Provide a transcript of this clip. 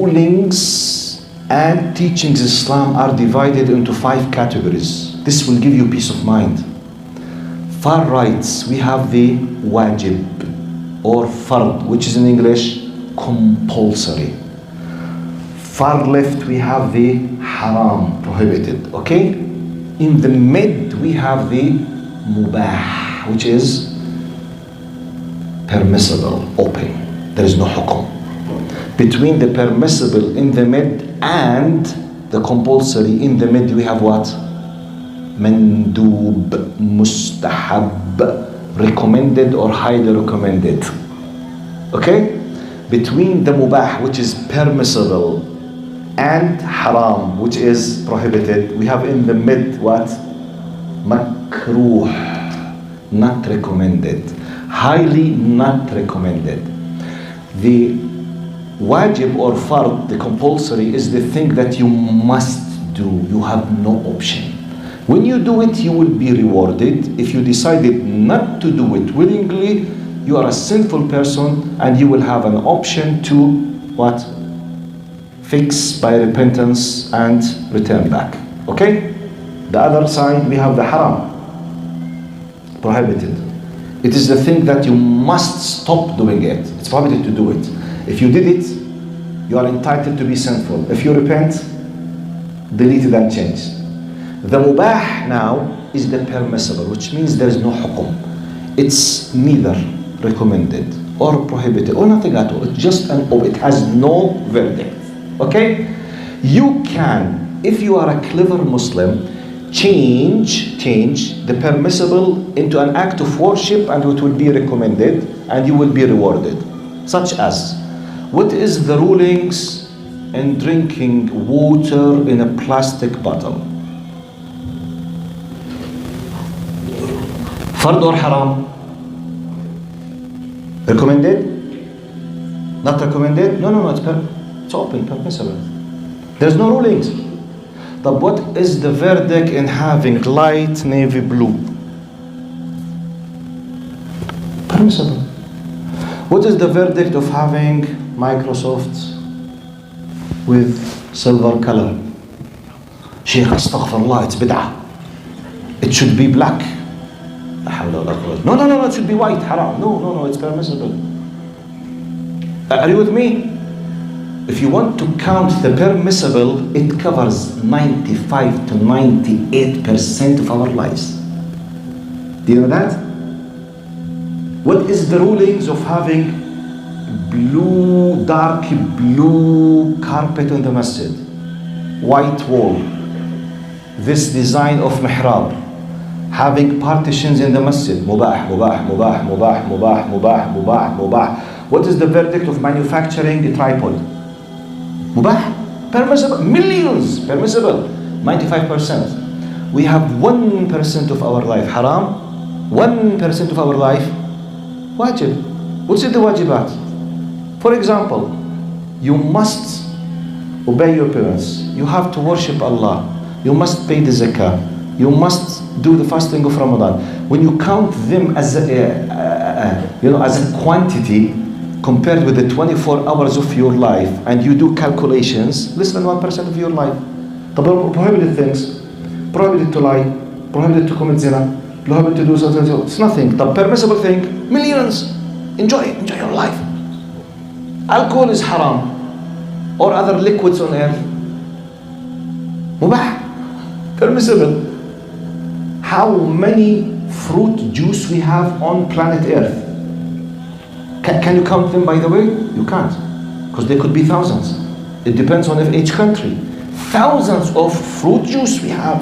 rulings and teachings Islam are divided into 5 categories. This will give you peace of mind. Far rights, we have the wajib or fard, which is in English compulsory. Far left, we have the haram, prohibited, okay? In the mid, we have the mubah, which is permissible, open. There is no hukum. Between the permissible in the mid and the compulsory in the mid, we have what? Mandub, mustahab, recommended or highly recommended. Okay? Between the mubah, which is permissible, and haram, which is prohibited, we have in the mid what? Makruh, not recommended. Highly not recommended. The wajib or fard, the compulsory, is the thing that you must do. You have no option. When you do it, you will be rewarded. If you decided not to do it willingly, you are a sinful person and you will have an option to what? Fix by repentance and return back. Okay? The other side, we have the haram, prohibited. It is the thing that you must stop doing it. It's prohibited to do it. If you did it, you are entitled to be sinful. If you repent, delete it and change. The mubah now is the permissible, which means there is no hukum. It's neither recommended or prohibited or nothing at all. It's just it has no verdict. Okay? You can, if you are a clever Muslim, change the permissible into an act of worship, and it will be recommended and you will be rewarded. Such as, what is the rulings in drinking water in a plastic bottle? Fard or haram? Recommended? Not recommended? No, it's open, permissible. There's no rulings. But what is the verdict in having light navy blue? Permissible. What is the verdict of having Microsoft with silver color? Sheikh, astaghfirullah, it's bid'ah. It should be black. No, it should be white, haram. No, it's permissible. Are you with me? If you want to count the permissible, it covers 95 to 98% of our lives. Do you know that? What is the rulings of having dark blue carpet in the masjid? White wall. This design of mihrab. Having partitions in the masjid. Mubah. What is the verdict of manufacturing a tripod? Mubah, permissible, millions, permissible, 95%. We have 1% of our life haram, 1% of our life wajib. What's the wajibat? For example, you must obey your parents. You have to worship Allah. You must pay the zakah. You must do the fasting of Ramadan. When you count them as a quantity, compared with the 24 hours of your life, and you do calculations, less than 1% of your life. The prohibited things, prohibited to lie, prohibited to commit zina, prohibited to do something, it's nothing. The permissible thing, millions. Enjoy your life. Alcohol is haram, or other liquids on earth. Mubah, permissible. How many fruit juice we have on planet Earth? Can you count them, by the way? You can't, because there could be thousands. It depends on each country. Thousands of fruit juice we have.